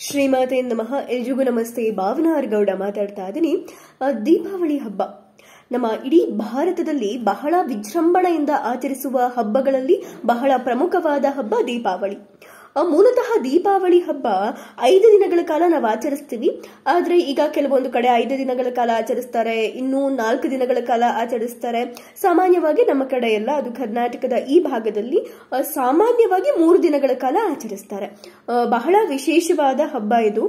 ಶ್ರೀಮಾತೆ ನಮಃ. ಎಲ್ರಿಗೂ ನಮಸ್ತೆ. ಭಾವನಾ ಗೌಡ ಮಾತಾಡ್ತಾ ಇದ್ದೀನಿ. ದೀಪಾವಳಿ ಹಬ್ಬ ನಮ್ಮ ಇಡೀ ಭಾರತದಲ್ಲಿ ಬಹಳ ವಿಜೃಂಭಣೆಯಿಂದ ಆಚರಿಸುವ ಹಬ್ಬಗಳಲ್ಲಿ ಬಹಳ ಪ್ರಮುಖವಾದ ಹಬ್ಬ ದೀಪಾವಳಿ. ಮೂಲತಃ ದೀಪಾವಳಿ ಹಬ್ಬ 5 ದಿನಗಳ ಕಾಲ ನಾವು ಆಚರಿಸ್ತೀವಿ. ಆದ್ರೆ ಈಗ ಕೆಲವೊಂದು ಕಡೆ 5 ದಿನಗಳ ಕಾಲ ಆಚರಿಸ್ತಾರೆ, ಇನ್ನೂ 4 ದಿನಗಳ ಕಾಲ ಆಚರಿಸ್ತಾರೆ. ಸಾಮಾನ್ಯವಾಗಿ ನಮ್ಮ ಕಡೆ ಎಲ್ಲ, ಅದು ಕರ್ನಾಟಕದ ಈ ಭಾಗದಲ್ಲಿ ಸಾಮಾನ್ಯವಾಗಿ 3 ದಿನಗಳ ಕಾಲ ಆಚರಿಸ್ತಾರೆ. ಬಹಳ ವಿಶೇಷವಾದ ಹಬ್ಬ ಇದು.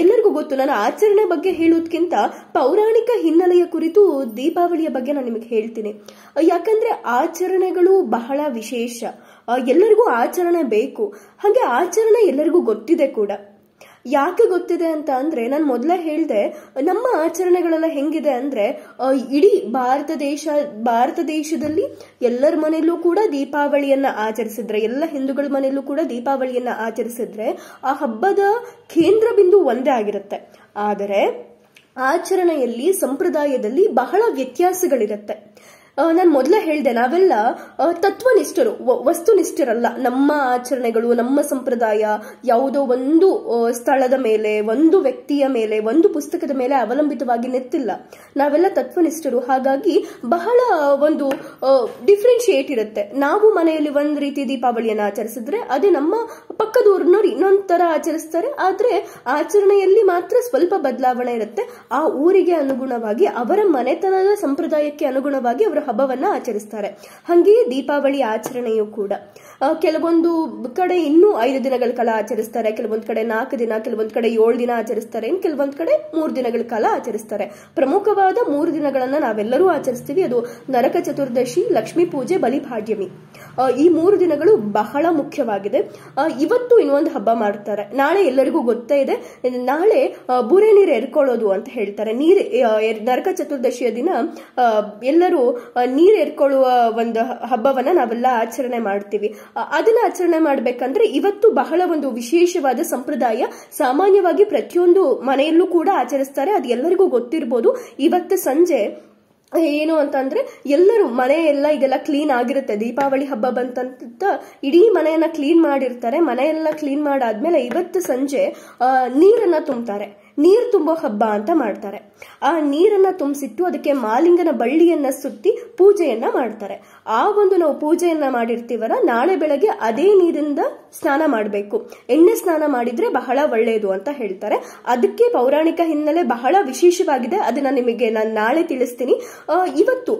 ಎಲ್ಲರಿಗೂ ಗೊತ್ತು. ನಾನು ಆಚರಣೆ ಬಗ್ಗೆ ಹೇಳೋದಕ್ಕಿಂತ ಪೌರಾಣಿಕ ಹಿನ್ನೆಲೆಯ ಕುರಿತು ದೀಪಾವಳಿಯ ಬಗ್ಗೆ ನಾನು ನಿಮಗೆ ಹೇಳ್ತೀನಿ. ಯಾಕಂದ್ರೆ ಆಚರಣೆಗಳು ಬಹಳ ವಿಶೇಷ. ಎಲ್ಲರಿಗೂ ಆಚರಣೆ ಬೇಕು. ಹಾಗೆ ಆಚರಣೆ ಎಲ್ಲರಿಗೂ ಗೊತ್ತಿದೆ ಕೂಡ. ಯಾಕೆ ಗೊತ್ತಿದೆ ಅಂತ ಅಂದ್ರೆ, ನಾನು ಮೊದಲೇ ಹೇಳಿದೆ, ನಮ್ಮ ಆಚರಣೆಗಳೆಲ್ಲ ಹೆಂಗಿದೆ ಅಂದ್ರೆ, ಇಡೀ ಭಾರತ ದೇಶದಲ್ಲಿ ಎಲ್ಲರ ಮನೆಯಲ್ಲೂ ಕೂಡ ದೀಪಾವಳಿಯನ್ನ ಆಚರಿಸಿದ್ರೆ, ಎಲ್ಲ ಹಿಂದೂಗಳ ಮನೆಯಲ್ಲೂ ಕೂಡ ದೀಪಾವಳಿಯನ್ನ ಆಚರಿಸಿದ್ರೆ ಆ ಹಬ್ಬದ ಕೇಂದ್ರ ಬಿಂದು ಒಂದೇ ಆಗಿರುತ್ತೆ. ಆದರೆ ಆಚರಣೆಯಲ್ಲಿ, ಸಂಪ್ರದಾಯದಲ್ಲಿ ಬಹಳ ವ್ಯತ್ಯಾಸಗಳಿರುತ್ತೆ. ನಾನು ಮೊದಲೇ ಹೇಳಿದೆ, ನಾವೆಲ್ಲ ತತ್ವನಿಷ್ಠರು, ವಸ್ತುನಿಷ್ಠರಲ್ಲ. ನಮ್ಮ ಆಚರಣೆಗಳು, ನಮ್ಮ ಸಂಪ್ರದಾಯ ಯಾವುದೋ ಒಂದು ಸ್ಥಳದ ಮೇಲೆ, ಒಂದು ವ್ಯಕ್ತಿಯ ಮೇಲೆ, ಒಂದು ಪುಸ್ತಕದ ಮೇಲೆ ಅವಲಂಬಿತವಾಗಿ ನಿಂತಿಲ್ಲ. ನಾವೆಲ್ಲ ತತ್ವನಿಷ್ಠರು. ಹಾಗಾಗಿ ಬಹಳ ಒಂದು ಡಿಫ್ರೆನ್ಶಿಯೇಟ್ ಇರುತ್ತೆ. ನಾವು ಮನೆಯಲ್ಲಿ ಒಂದ್ ರೀತಿ ದೀಪಾವಳಿಯನ್ನು ಆಚರಿಸಿದ್ರೆ, ಅದೇ ನಮ್ಮ ಪಕ್ಕದೂರಿನವ್ರು ಇನ್ನೊಂದ್ ತರ ಆಚರಿಸ್ತಾರೆ. ಆದ್ರೆ ಆಚರಣೆಯಲ್ಲಿ ಮಾತ್ರ ಸ್ವಲ್ಪ ಬದಲಾವಣೆ ಇರುತ್ತೆ. ಆ ಊರಿಗೆ ಅನುಗುಣವಾಗಿ, ಅವರ ಮನೆತನದ ಸಂಪ್ರದಾಯಕ್ಕೆ ಅನುಗುಣವಾಗಿ ಅವರ ಹಬ್ಬವನ್ನ ಆಚರಿಸ್ತಾರೆ. ಹಾಗೆಯೇ ದೀಪಾವಳಿ ಆಚರಣೆಯೂ ಕೂಡ ಕೆಲವೊಂದು ಕಡೆ ಇನ್ನೂ 5 ದಿನಗಳ ಕಾಲ ಆಚರಿಸ್ತಾರೆ, ಕೆಲವೊಂದ್ ಕಡೆ 4 ದಿನ, ಕೆಲವೊಂದ್ ಕಡೆ 7 ದಿನ ಆಚರಿಸ್ತಾರೆ, ಇನ್ನು ಕೆಲವೊಂದ್ ಕಡೆ 3 ದಿನಗಳ ಕಾಲ ಆಚರಿಸ್ತಾರೆ. ಪ್ರಮುಖವಾದ 3 ದಿನಗಳನ್ನ ನಾವೆಲ್ಲರೂ ಆಚರಿಸ್ತೀವಿ. ಅದು ನರಕ ಚತುರ್ದಶಿ, ಲಕ್ಷ್ಮೀ ಪೂಜೆ, ಬಲಿಪಾಡ್ಯಮಿ. ಈ 3 ದಿನಗಳು ಬಹಳ ಮುಖ್ಯವಾಗಿದೆ. ಇವತ್ತು ಇನ್ನೊಂದು ಹಬ್ಬ ಮಾಡ್ತಾರೆ. ನಾಳೆ ಎಲ್ಲರಿಗೂ ಗೊತ್ತೇ ಇದೆ, ನಾಳೆ ಬುರೆ ನೀರು ಎರ್ಕೊಳ್ಳೋದು ಅಂತ ಹೇಳ್ತಾರೆ. ನರಕ ಚತುರ್ದಶಿಯ ದಿನ ಎಲ್ಲರೂ ನೀರು ಎರ್ಕೊಳ್ಳುವ ಒಂದು ಹಬ್ಬವನ್ನ ನಾವೆಲ್ಲ ಆಚರಣೆ ಮಾಡ್ತೀವಿ. ಅದನ್ನ ಆಚರಣೆ ಮಾಡ್ಬೇಕಂದ್ರೆ ಇವತ್ತು ಬಹಳ ಒಂದು ವಿಶೇಷವಾದ ಸಂಪ್ರದಾಯ. ಸಾಮಾನ್ಯವಾಗಿ ಪ್ರತಿಯೊಂದು ಮನೆಯಲ್ಲೂ ಕೂಡ ಆಚರಿಸ್ತಾರೆ. ಅದು ಎಲ್ಲರಿಗೂ ಗೊತ್ತಿರ್ಬೋದು. ಇವತ್ತು ಸಂಜೆ ಏನು ಅಂತಂದ್ರೆ, ಎಲ್ಲರೂ ಮನೆ ಎಲ್ಲ ಈಗೆಲ್ಲ ಕ್ಲೀನ್ ಆಗಿರುತ್ತೆ. ದೀಪಾವಳಿ ಹಬ್ಬ ಬಂತಂತ ಇಡೀ ಮನೆಯನ್ನ ಕ್ಲೀನ್ ಮಾಡಿರ್ತಾರೆ. ಮನೆಯೆಲ್ಲ ಕ್ಲೀನ್ ಮಾಡಾದ್ಮೇಲೆ ಇವತ್ತು ಸಂಜೆ ನೀರನ್ನ ತುಂಬ್ತಾರೆ. ನೀರು ತುಂಬೋ ಹಬ್ಬ ಅಂತ ಮಾಡ್ತಾರೆ. ಆ ನೀರನ್ನ ತುಂಬಿಸಿಟ್ಟು ಅದಕ್ಕೆ ಮಾಲಿಂಗನ ಬಳ್ಳಿಯನ್ನ ಸುತ್ತಿ ಪೂಜೆಯನ್ನ ಮಾಡ್ತಾರೆ. ಆ ಒಂದು ನಾವು ಪೂಜೆಯನ್ನ ಮಾಡಿರ್ತೀವಲ್ಲ, ನಾಳೆ ಬೆಳಗ್ಗೆ ಅದೇ ನೀರಿಂದ ಸ್ನಾನ ಮಾಡಬೇಕು. ಎಣ್ಣೆ ಸ್ನಾನ ಮಾಡಿದ್ರೆ ಬಹಳ ಒಳ್ಳೆಯದು ಅಂತ ಹೇಳ್ತಾರೆ. ಅದಕ್ಕೆ ಪೌರಾಣಿಕ ಹಿನ್ನೆಲೆ ಬಹಳ ವಿಶೇಷವಾಗಿದೆ. ಅದನ್ನ ನಿಮಗೆ ನಾನು ನಾಳೆ ತಿಳಿಸ್ತೀನಿ. ಇವತ್ತು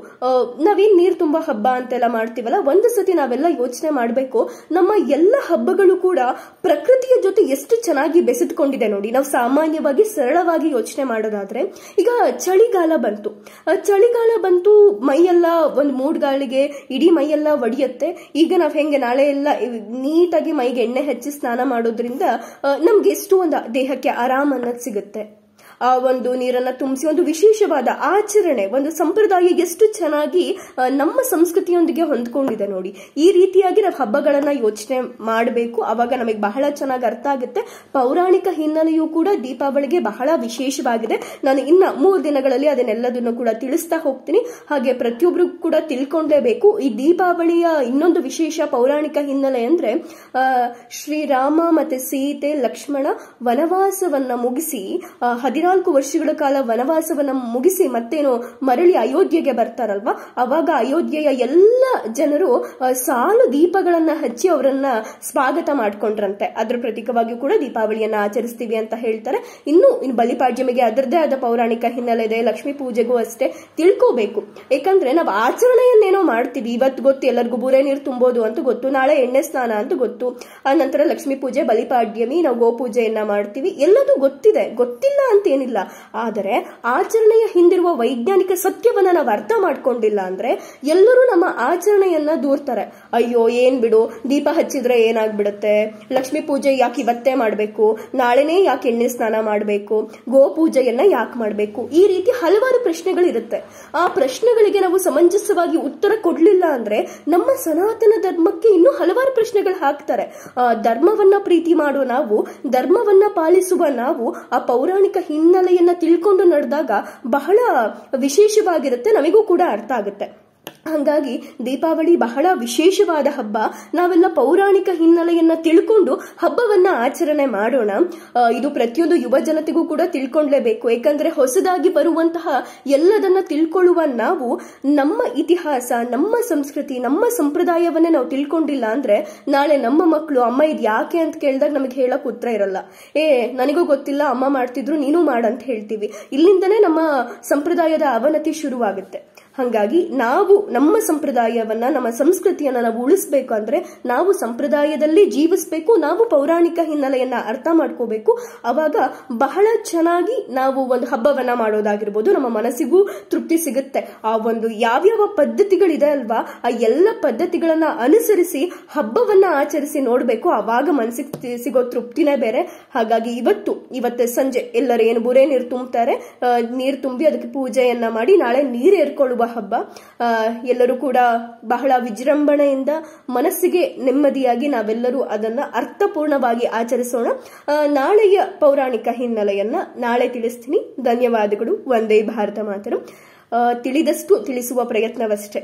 ನಾವೇನ್ ನೀರು ತುಂಬೋ ಹಬ್ಬ ಅಂತೆಲ್ಲ ಮಾಡ್ತೀವಲ್ಲ, ಒಂದು ಸತಿ ನಾವೆಲ್ಲ ಯೋಚನೆ ಮಾಡಬೇಕು, ನಮ್ಮ ಎಲ್ಲ ಹಬ್ಬಗಳು ಕೂಡ ಪ್ರಕೃತಿಯ ಜೊತೆ ಎಷ್ಟು ಚೆನ್ನಾಗಿ ಬೆಸೆದುಕೊಂಡಿದೆ ನೋಡಿ. ನಾವು ಸಾಮಾನ್ಯವಾಗಿ ಸರಳವಾಗಿ ಯೋಚನೆ ಮಾಡೋದಾದ್ರೆ, ಈಗ ಚಳಿಗಾಲ ಬಂತು, ಮೈಯೆಲ್ಲ ಒಂದು ಮೂಡ್ಗಾಳಿಗೆ ಇಡೀ ಮೈಯೆಲ್ಲ ಒಡೆಯುತ್ತೆ. ಈಗ ನಾವ್ ಹೆಂಗೆ ನಾಳೆ ಎಲ್ಲ ನೀಟಾಗಿ ಮೈಗೆ ಎಣ್ಣೆ ಹಚ್ಚಿ ಸ್ನಾನ ಮಾಡೋದ್ರಿಂದ ನಮ್ಗೆ ಎಷ್ಟು ಒಂದು ದೇಹಕ್ಕೆ ಆರಾಮ ಅನ್ನೋದು ಸಿಗುತ್ತೆ. ಆ ಒಂದು ನೀರನ್ನ ತುಂಬಿಸಿ ಒಂದು ವಿಶೇಷವಾದ ಆಚರಣೆ, ಒಂದು ಸಂಪ್ರದಾಯ ಎಷ್ಟು ಚೆನ್ನಾಗಿ ನಮ್ಮ ಸಂಸ್ಕೃತಿಯೊಂದಿಗೆ ಹೊಂದ್ಕೊಂಡಿದೆ ನೋಡಿ. ಈ ರೀತಿಯಾಗಿ ನಾವು ಹಬ್ಬಗಳನ್ನ ಯೋಚನೆ ಮಾಡಬೇಕು. ಅವಾಗ ನಮಗೆ ಬಹಳ ಚೆನ್ನಾಗಿ ಅರ್ಥ ಆಗುತ್ತೆ. ಪೌರಾಣಿಕ ಹಿನ್ನೆಲೆಯೂ ಕೂಡ ದೀಪಾವಳಿಗೆ ಬಹಳ ವಿಶೇಷವಾಗಿದೆ. ನಾನು ಇನ್ನ 3 ದಿನಗಳಲ್ಲಿ ಅದನ್ನೆಲ್ಲದನ್ನು ಕೂಡ ತಿಳಿಸ್ತಾ ಹೋಗ್ತೀನಿ. ಹಾಗೆ ಪ್ರತಿಯೊಬ್ರು ಕೂಡ ತಿಳ್ಕೊಂಡೇಬೇಕು. ಈ ದೀಪಾವಳಿಯ ಇನ್ನೊಂದು ವಿಶೇಷ ಪೌರಾಣಿಕ ಹಿನ್ನೆಲೆ ಅಂದ್ರೆ, ಶ್ರೀರಾಮ ಮತ್ತೆ ಸೀತೆ, ಲಕ್ಷ್ಮಣ ವನವಾಸವನ್ನ ಮುಗಿಸಿ 14 ವರ್ಷಗಳ ಕಾಲ ವನವಾಸವನ್ನ ಮುಗಿಸಿ ಮತ್ತೇನು ಮರಳಿ ಅಯೋಧ್ಯೆಗೆ ಬರ್ತಾರಲ್ವಾ, ಅವಾಗ ಅಯೋಧ್ಯೆಯ ಎಲ್ಲ ಜನರು ಸಾಲು ದೀಪಗಳನ್ನ ಹಚ್ಚಿ ಅವರನ್ನ ಸ್ವಾಗತ ಮಾಡ್ಕೊಂಡ್ರಂತೆ. ಅದ್ರ ಪ್ರತೀಕವಾಗಿ ಕೂಡ ದೀಪಾವಳಿಯನ್ನ ಆಚರಿಸ್ತೀವಿ ಅಂತ ಹೇಳ್ತಾರೆ. ಇನ್ನು ಬಲಿಪಾಡ್ಯಮಿಗೆ ಅದರದೇ ಆದ ಪೌರಾಣಿಕ ಹಿನ್ನೆಲೆ ಇದೆ. ಲಕ್ಷ್ಮೀ ಪೂಜೆಗೂ ಅಷ್ಟೇ ತಿಳ್ಕೋಬೇಕು. ಯಾಕಂದ್ರೆ ನಾವು ಆಚರಣೆಯನ್ನೇನೋ ಮಾಡ್ತೀವಿ. ಇವತ್ತು ಗೊತ್ತು ಎಲ್ಲರಿಗೂ ಬುರೆ ನೀರು ತುಂಬೋದು ಅಂತ ಗೊತ್ತು, ನಾಳೆ ಎಣ್ಣೆ ಸ್ನಾನ ಅಂತ ಗೊತ್ತು, ಆ ನಂತರ ಲಕ್ಷ್ಮೀ ಪೂಜೆ, ಬಲಿಪಾಡ್ಯಮಿ, ನಾವು ಗೋಪೂಜೆಯನ್ನ ಮಾಡ್ತೀವಿ. ಎಲ್ಲದೂ ಗೊತ್ತಿದೆ, ಗೊತ್ತಿಲ್ಲ ಅಂತ ಏನಿಲ್ಲ. ಆದರೆ ಆಚರಣೆಯ ಹಿಂದಿರುವ ವೈಜ್ಞಾನಿಕ ಸತ್ಯವನ್ನ ನಾವು ಅರ್ಥ ಮಾಡ್ಕೊಂಡಿಲ್ಲ ಅಂದ್ರೆ ಎಲ್ಲರೂ ನಮ್ಮ ಆಚರಣೆಯನ್ನ ದೂರ್ತಾರೆ. ಅಯ್ಯೋ ಏನ್ ಬಿಡು, ದೀಪ ಹಚ್ಚಿದ್ರೆ ಏನಾಗ್ಬಿಡುತ್ತೆ, ಲಕ್ಷ್ಮೀ ಪೂಜೆ ಯಾಕೆ ಇವತ್ತೇ ಮಾಡ್ಬೇಕು, ನಾಳೆನೇ ಯಾಕೆ ಎಣ್ಣೆ ಸ್ನಾನ ಮಾಡ್ಬೇಕು, ಗೋ ಪೂಜೆಯನ್ನ ಯಾಕೆ ಮಾಡ್ಬೇಕು, ಈ ರೀತಿ ಹಲವಾರು ಪ್ರಶ್ನೆಗಳಿರುತ್ತೆ. ಆ ಪ್ರಶ್ನೆಗಳಿಗೆ ನಾವು ಸಮಂಜಸವಾಗಿ ಉತ್ತರ ಕೊಡ್ಲಿಲ್ಲ ಅಂದ್ರೆ ನಮ್ಮ ಸನಾತನ ಧರ್ಮಕ್ಕೆ ಇನ್ನೂ ಹಲವಾರು ಪ್ರಶ್ನೆಗಳು ಹಾಕ್ತಾರೆ. ಧರ್ಮವನ್ನ ಪ್ರೀತಿ ಮಾಡೋ ನಾವು, ಧರ್ಮವನ್ನ ಪಾಲಿಸುವ ನಾವು ಆ ಪೌರಾಣಿಕ ಹಿನ್ನೆಲೆಯನ್ನ ತಿಳ್ಕೊಂಡು ನಡೆದಾಗ ಬಹಳ ವಿಶೇಷವಾಗಿರುತ್ತೆ. ನಮಗೂ ಕೂಡ ಅರ್ಥ ಆಗುತ್ತೆ. ಹಾಗಾಗಿ ದೀಪಾವಳಿ ಬಹಳ ವಿಶೇಷವಾದ ಹಬ್ಬ. ನಾವೆಲ್ಲ ಪೌರಾಣಿಕ ಹಿನ್ನೆಲೆಯನ್ನ ತಿಳ್ಕೊಂಡು ಹಬ್ಬವನ್ನ ಆಚರಣೆ ಮಾಡೋಣ. ಇದು ಪ್ರತಿಯೊಂದು ಯುವ ಜನತೆಗೂ ಕೂಡ ತಿಳ್ಕೊಂಡ್ಲೇಬೇಕು. ಯಾಕಂದ್ರೆ ಹೊಸದಾಗಿ ಬರುವಂತಹ ಎಲ್ಲದನ್ನ ತಿಳ್ಕೊಳ್ಳುವ ನಾವು ನಮ್ಮ ಇತಿಹಾಸ, ನಮ್ಮ ಸಂಸ್ಕೃತಿ, ನಮ್ಮ ಸಂಪ್ರದಾಯವನ್ನೇ ನಾವು ತಿಳ್ಕೊಂಡಿಲ್ಲ ಅಂದ್ರೆ ನಾಳೆ ನಮ್ಮ ಮಕ್ಕಳು ಅಮ್ಮ ಇದು ಯಾಕೆ ಅಂತ ಕೇಳಿದಾಗ ನಮಗೆ ಹೇಳಕ್ ಉತ್ತರ ಇರಲ್ಲ. ನನಗೂ ಗೊತ್ತಿಲ್ಲ, ಅಮ್ಮ ಮಾಡ್ತಿದ್ರು ನೀನು ಮಾಡಂತ ಹೇಳ್ತೀವಿ. ಇಲ್ಲಿಂದನೇ ನಮ್ಮ ಸಂಪ್ರದಾಯದ ಅವನತಿ ಶುರುವಾಗುತ್ತೆ. ಹಾಗಾಗಿ ನಾವು ನಮ್ಮ ಸಂಪ್ರದಾಯವನ್ನ, ನಮ್ಮ ಸಂಸ್ಕೃತಿಯನ್ನ ನಾವು ಉಳಿಸ್ಬೇಕು ಅಂದ್ರೆ ನಾವು ಸಂಪ್ರದಾಯದಲ್ಲಿ ಜೀವಿಸ್ಬೇಕು. ನಾವು ಪೌರಾಣಿಕ ಹಿನ್ನೆಲೆಯನ್ನ ಅರ್ಥ ಮಾಡ್ಕೋಬೇಕು. ಅವಾಗ ಬಹಳ ಚೆನ್ನಾಗಿ ನಾವು ಒಂದು ಹಬ್ಬವನ್ನ ಮಾಡೋದಾಗಿರ್ಬೋದು, ನಮ್ಮ ಮನಸ್ಸಿಗೂ ತೃಪ್ತಿ ಸಿಗುತ್ತೆ. ಆ ಒಂದು ಯಾವ್ಯಾವ ಪದ್ಧತಿಗಳಿದೆ ಅಲ್ವಾ, ಆ ಎಲ್ಲ ಪದ್ಧತಿಗಳನ್ನ ಅನುಸರಿಸಿ ಹಬ್ಬವನ್ನ ಆಚರಿಸಿ ನೋಡ್ಬೇಕು. ಅವಾಗ ಮನಸ್ಸಿಗೆ ಸಿಗೋ ತೃಪ್ತಿನೇ ಬೇರೆ. ಹಾಗಾಗಿ ಇವತ್ತೇ ಸಂಜೆ ಎಲ್ಲರೂ ಏನು ಬುರೆ ನೀರು ತುಂಬ್ತಾರೆ, ನೀರು ತುಂಬಿ ಅದಕ್ಕೆ ಪೂಜೆಯನ್ನ ಮಾಡಿ ನಾಳೆ ನೀರು ಏರ್ಕೊಳ್ಳುವ ಹಬ್ಬ. ಎಲ್ಲರೂ ಕೂಡ ಬಹಳ ವಿಜೃಂಭಣೆಯಿಂದ ಮನಸ್ಸಿಗೆ ನೆಮ್ಮದಿಯಾಗಿ ನಾವೆಲ್ಲರೂ ಅದನ್ನ ಅರ್ಥಪೂರ್ಣವಾಗಿ ಆಚರಿಸೋಣ. ನಾಳೆಯ ಪೌರಾಣಿಕ ಹಿನ್ನೆಲೆಯನ್ನ ನಾಳೆ ತಿಳಿಸ್ತೀನಿ. ಧನ್ಯವಾದಗಳು. ವಂದೇ ಭಾರತ ಮಾತರಂ. ತಿಳಿದಷ್ಟು ತಿಳಿಸುವ ಪ್ರಯತ್ನವಷ್ಟೇ.